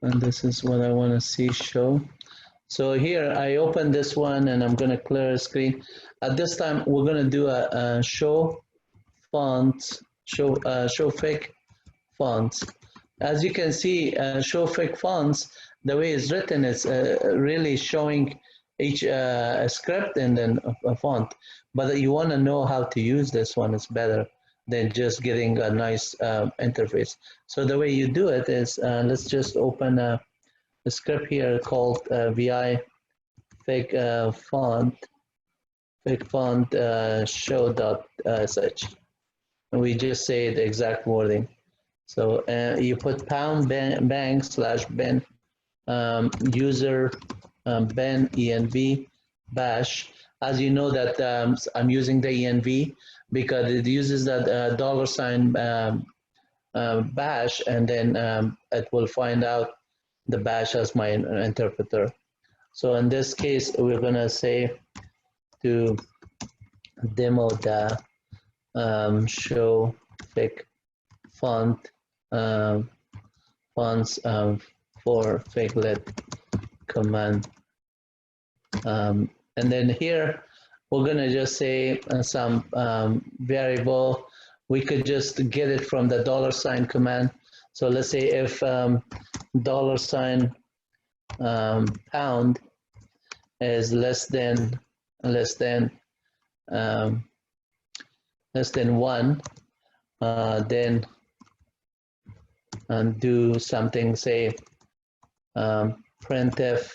And this is what I want to see show. So here I open this one and I'm going to clear the screen. At this time, we're going to do a show fonts, show fake fonts. As you can see, show fake fonts, the way it's written is really showing each script and then a font. But you want to know how to use this one is better than just getting a nice interface. So the way you do it is, let's just open a script here called vi fake font show dot such. And we just say the exact wording. So you put pound bang slash ben user ben env bash. As you know that I'm using the env because it uses that dollar sign bash, and then it will find out the bash as my interpreter. So in this case, we're gonna say to demo the show fake font fonts for figlet command, and then here we're gonna just say some variable. We could just get it from the dollar sign command. So let's say if dollar sign pound is less than 1, then do something, say printf,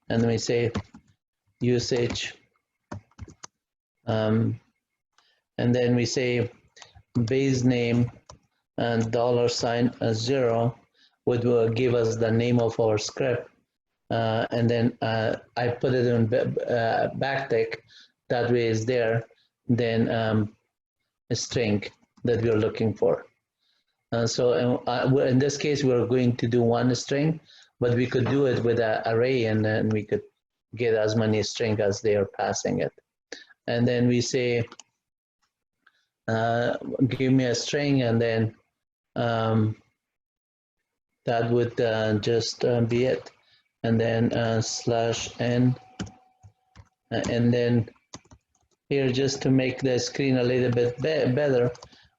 and we say usage, and then we say base name and dollar sign 0, which will give us the name of our script, and then I put it in backtick, that way is there, then a string that we're looking for. So in this case, we're going to do one string, but we could do it with an array, and then we could get as many string as they are passing it. And then we say, give me a string, and then that would just be it. And then /n, and then here, just to make the screen a little bit better,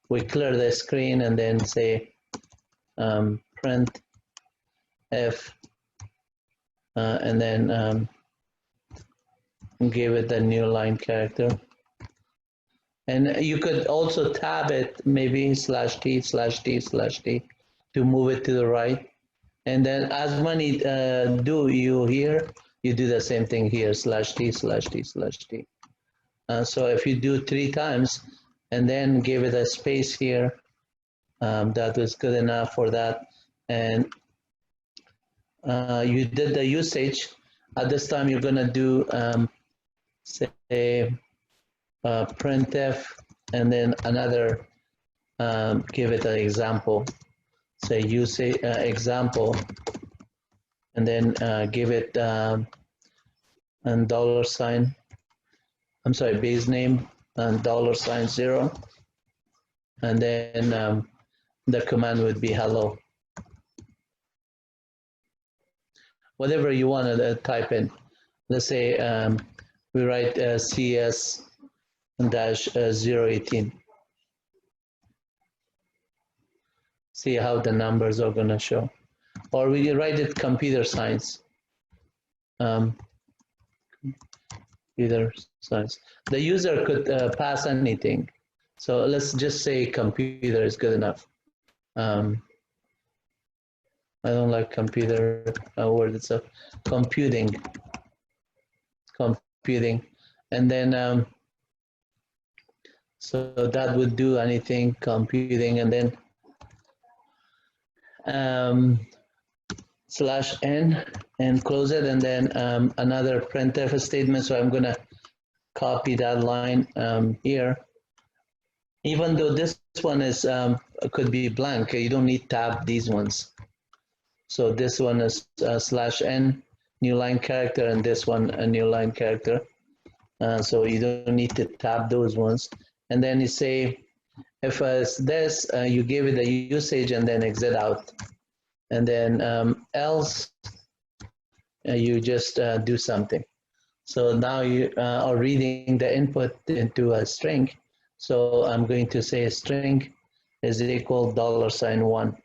we clear the screen and then say print f, and then give it the new line character. And you could also tab it, maybe /t/t/t to move it to the right. And then as many do you here, you do the same thing here, /t/t/t. So if you do 3 times and then give it a space here, that was good enough for that. And you did the usage. At this time, you're gonna do say printf, and then another, give it an example. Say usage example, and then give it and dollar sign. I'm sorry, base name and dollar sign 0, and then the command would be hello. Whatever you want to type in. Let's say we write CS-018. See how the numbers are going to show. Or we write it computer science. Computer science. The user could pass anything. So let's just say computer is good enough. I don't like computer word itself. Computing. And then so that would do anything, computing, and then /n and close it, and then another printf statement. So I'm gonna copy that line here. Even though this one is could be blank, you don't need tab these ones. So this one is /n new line character, and this one a new line character. So you don't need to tab those ones. And then you say, if it's this, you give it a usage and then exit out. and then else you just do something. So now you are reading the input into a string. So I'm going to say string is equal $1.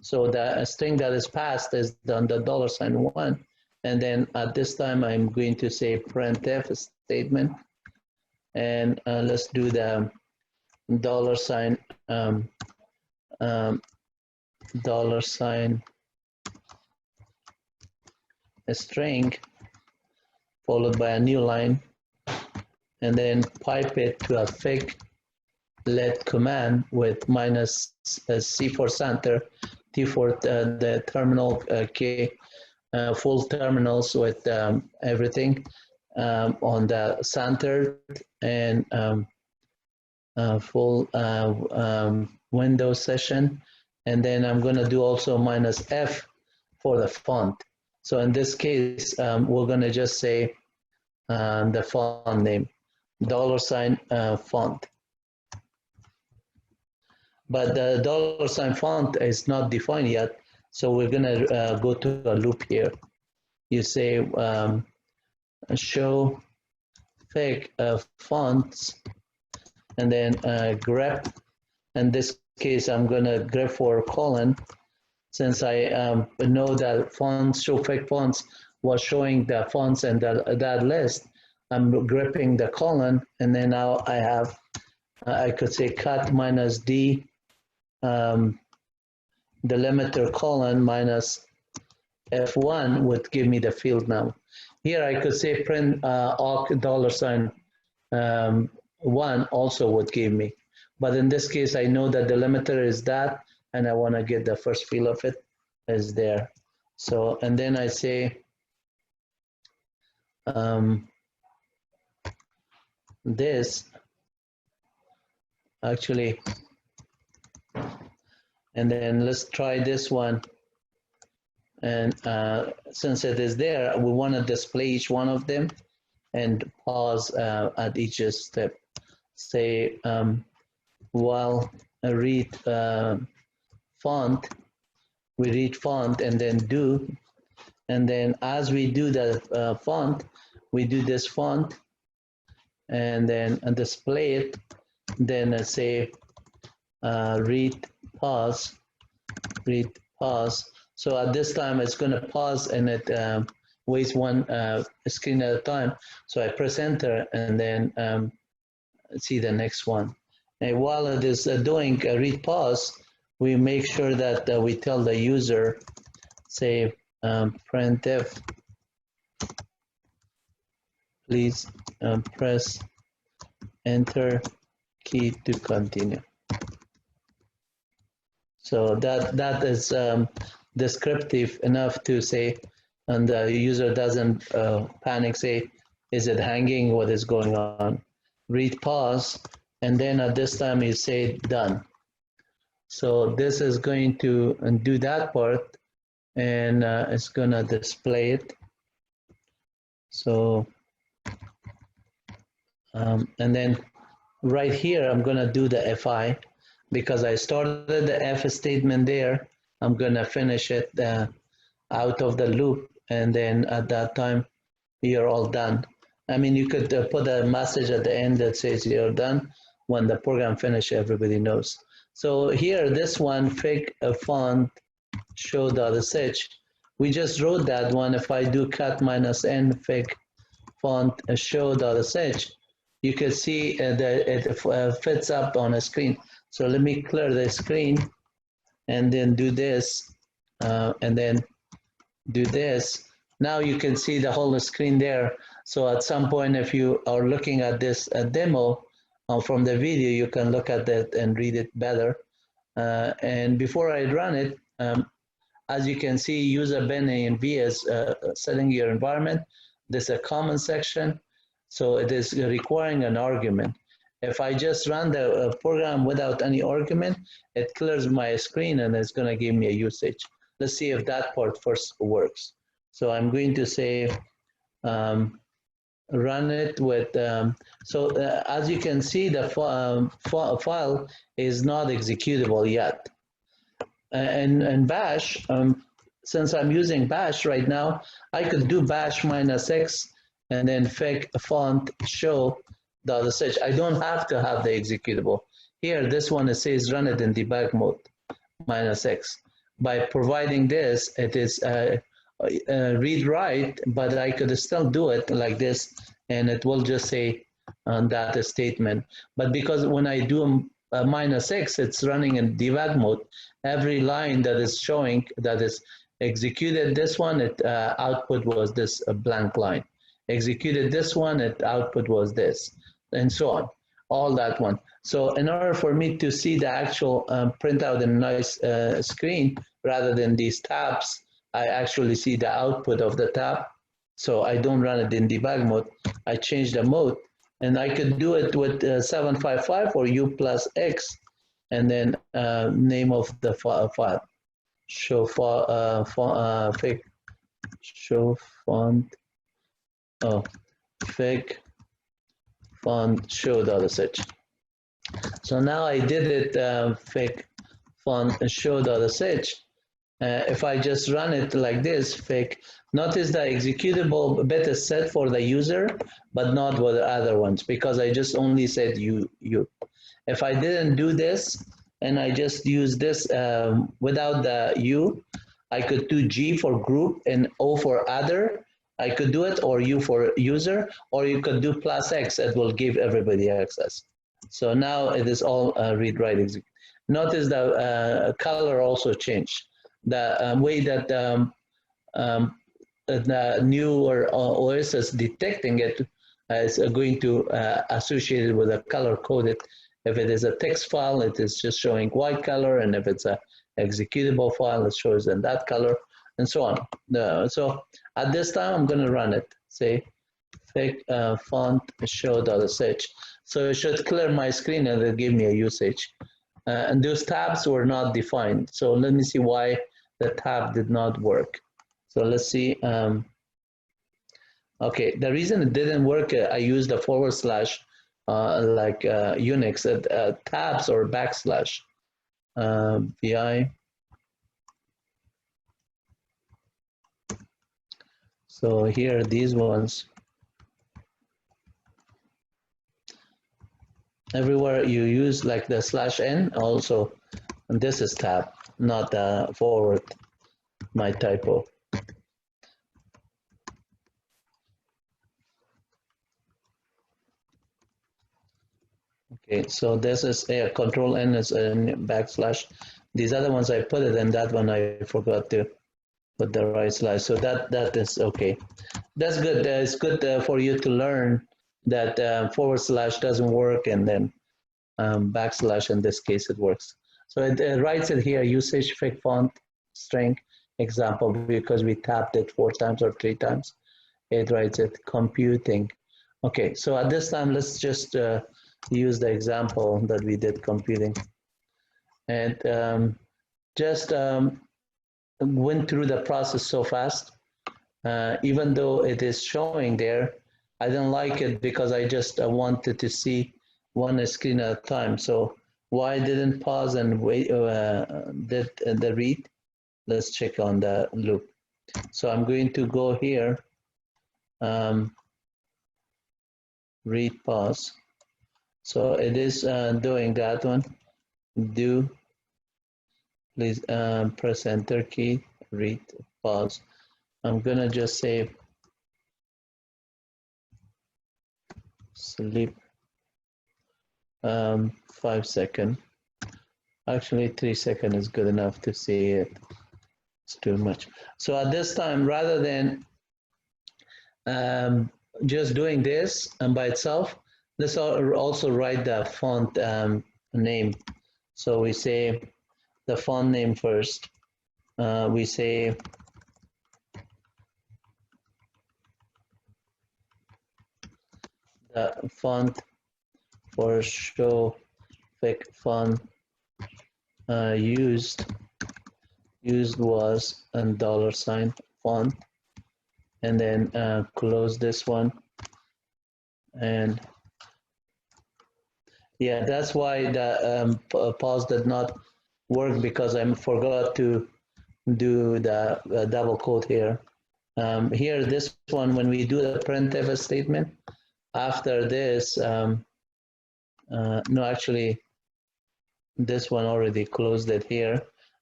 So the string that is passed is done the $1, and then at this time I'm going to say printf statement, and let's do the $, um, $, a string followed by a new line, and then pipe it to a figlet command with minus C for center, T for the terminal, K, full terminals with everything on the center, and full Windows session. And then I'm going to do also minus F for the font. So in this case, we're going to just say the font name, $font. But the $font is not defined yet, so we're going to go to a loop here. You say show fig fonts, and then grep. In this case, I'm going to grep for colon, since I know that fonts, show fig fonts was showing the fonts and that list. I'm gripping the colon, and then now I have, I could say cut minus D, delimiter colon minus F1 would give me the field now. Here I could say print awk $1 also would give me. But in this case, I know that the delimiter is that, and I want to get the first field of it is there. So, and then I say this, actually, and then let's try this one. And since it is there, we want to display each one of them and pause at each step. Say, while I read font, we read font and then do. And then as we do the font, we do this font and then display it. Then say, read pause, read pause. So at this time, it's going to pause, and it waits one screen at a time. So I press enter, and then see the next one. And while it is doing a read pause, we make sure that we tell the user, say, printf, please press enter key to continue. So that is descriptive enough to say, and the user doesn't panic, say, is it hanging, what is going on? Read pause, and then at this time you say done. So this is going to do that part, and it's gonna display it. So, and then right here, I'm gonna do the FI, because I started the F statement there. I'm gonna finish it out of the loop, and then at that time, you're all done. I mean, you could put a message at the end that says you're done. When the program finishes, everybody knows. So here, this one, fig font show.sh, we just wrote that one. If I do cut minus n fig font show.sh, you can see that it fits up on a screen. So let me clear the screen and then do this, and then do this. Now you can see the whole screen there. So at some point, if you are looking at this demo from the video, you can look at that and read it better. And before I run it, as you can see, user bin and v is setting your environment. This is a common section, so it is requiring an argument. If I just run the program without any argument, it clears my screen and it's going to give me a usage. Let's see if that part first works. So I'm going to say run it with, as you can see, the file is not executable yet. and bash, since I'm using bash right now, I could do bash minus x and then fig font show $. I don't have to have the executable. Here, this one, it says run it in debug mode minus x. By providing this, it is read write, but I could still do it like this, and it will just say data statement. But because when I do a minus x, it's running in debug mode. Every line that is showing that is executed this one, it output was this blank line. Executed this one, it output was this, and so on. All that one. So in order for me to see the actual printout in a nice screen, rather than these tabs, I actually see the output of the tab. So I don't run it in debug mode. I change the mode, and I could do it with 755 or U plus X, and then name of the file. Show fig, show font, fig font show.sh. So now I did it fig font show.sh. If I just run it like this, fig, notice the executable bit is set for the user, but not for the other ones, because I just only said you. If I didn't do this, and I just use this without the U, I could do G for group and O for other. I could do it, or U for user, or you could do plus X. It will give everybody access. So now it is all read-write execute. Notice the color also changed. The way that the newer OS is detecting it is going to associate it with a color coded. If it is a text file, it is just showing white color, and if it's a executable file, it shows in that color, and so on. So at this time, I'm going to run it. Say fig font show.sh. So it should clear my screen and it'll give me a usage. And those tabs were not defined. So let me see why the tab did not work. So let's see. Okay, the reason it didn't work, I used a / like Unix tabs or backslash vi. So here, these ones. Everywhere you use like the /n also, and this is tab, not forward, my typo. Okay, so this is a control N is a backslash. These other ones I put it, and that one I forgot to put the right slash. So that is okay. That's good. It's good for you to learn that / doesn't work, and then backslash in this case it works. So it writes it here, usage fig font string example, because we tapped it 4 times or 3 times. It writes it computing. Okay, so at this time, let's just use the example that we did computing. And just went through the process so fast. Even though it is showing there, I didn't like it because I just wanted to see one screen at a time. So why I didn't pause and wait, did the read? Let's check on the loop. So I'm going to go here, read pause. So it is doing that one. Do, please press enter key, read pause. I'm gonna just say sleep 5 seconds. Actually 3 seconds is good enough to see it. It's too much. So at this time, rather than just doing this by itself, let's also write the font name. So we say the font name first. We say the font for show fig font used was a $, font, and then close this one. And yeah, that's why the pause did not work because I forgot to do the double quote here. Here, this one, when we do the printf statement, after this, no, actually, this one already closed it here.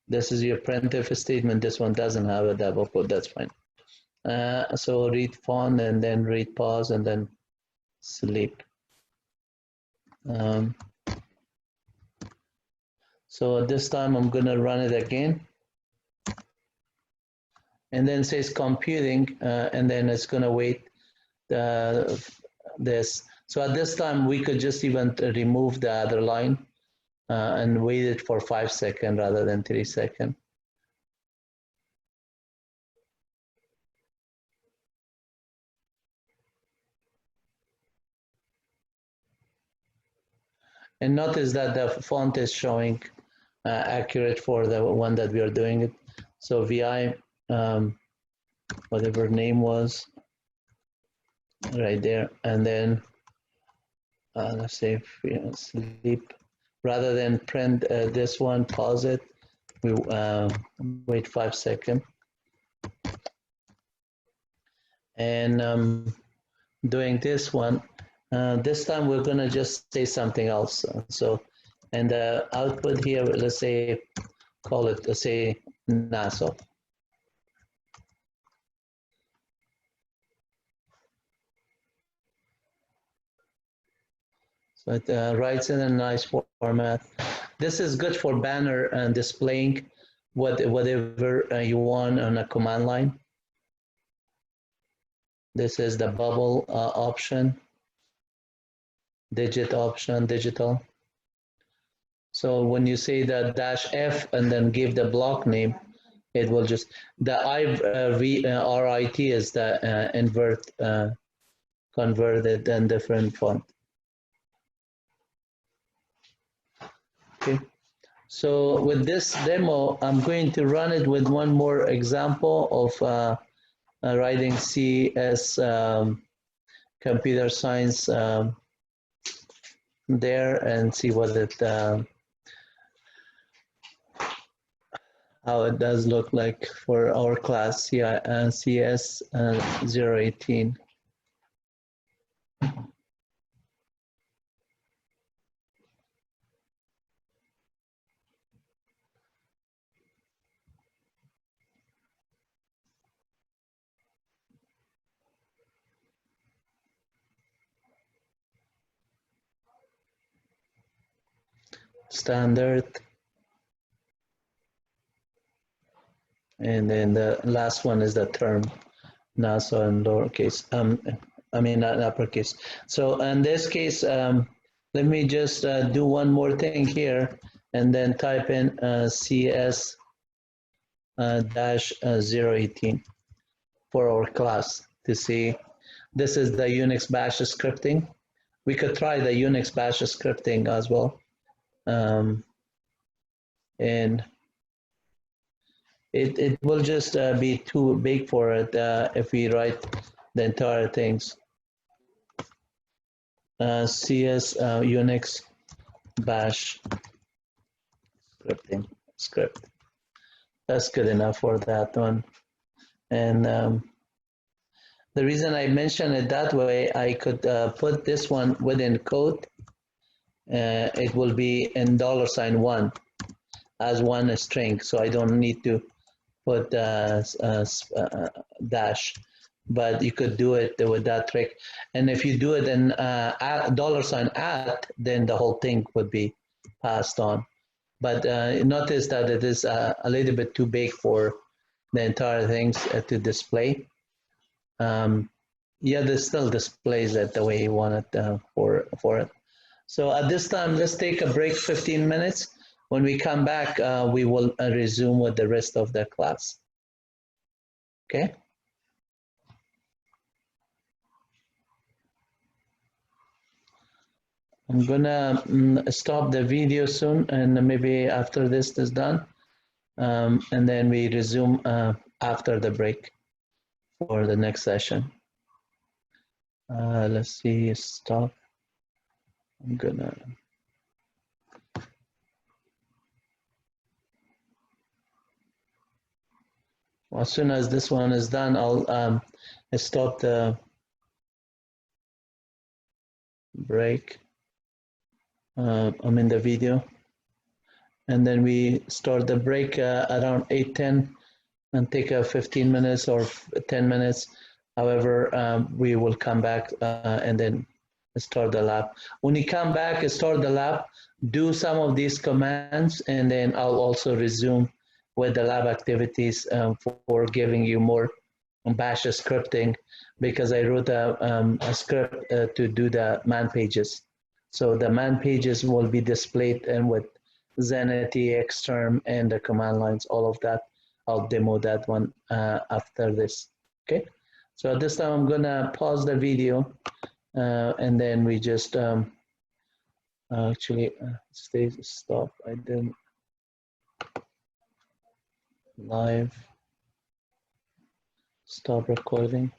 This is your printf statement. This one doesn't have a double quote. That's fine. So read font and then read pause and then sleep. So this time I'm gonna run it again, and then says computing, and then it's gonna wait this. So at this time we could just even remove the other line and wait it for 5 seconds rather than 3 seconds. And notice that the font is showing accurate for the one that we are doing it. So VI, whatever name was, right there, and then let's say sleep. Rather than print this one, pause it. We wait 5 seconds, and doing this one. This time we're gonna just say something else. So, and the output here, let's say, call it, let's say NASA. So it writes in a nice format. This is good for banner and displaying whatever you want on a command line. This is the bubble option, digital. So when you say the -F and then give the block name, it will just, the RIT is the converted and different font. Okay. So with this demo, I'm going to run it with one more example of writing CS computer science there and see what it how it does look like for our class CS 018. Standard, and then the last one is the term, NASA in lowercase, I mean not uppercase. So in this case, let me just do one more thing here and then type in CS dash 018 for our class to see. This is the Unix bash scripting. We could try the Unix bash scripting as well. And it will just be too big for it if we write the entire things. CS Unix bash scripting script. That's good enough for that one. And the reason I mention it that way, I could put this one within code. It will be in $1 as one string, so I don't need to put dash, but you could do it with that trick. And if you do it in $@ then the whole thing would be passed on. But notice that it is a little bit too big for the entire things to display. Yeah, this still displays it the way you want it for it. So at this time, let's take a break, 15 minutes. When we come back, we will resume with the rest of the class. Okay? I'm gonna stop the video soon, and maybe after this is done, and then we resume after the break for the next session. Let's see, stop. I'm gonna As soon as this one is done, I'll stop the break. I'm in the video, and then we start the break around 8:10 and take a 15 minutes or 10 minutes. However, we will come back and then start the lab. When you come back, start the lab, do some of these commands, and then I'll also resume with the lab activities for giving you more bash scripting, because I wrote a script to do the man pages. So the man pages will be displayed and with Zenity, Xterm, and the command lines, all of that. I'll demo that one after this. Okay. So at this time, I'm gonna pause the video and then we just actually stop. I didn't live. Stop recording.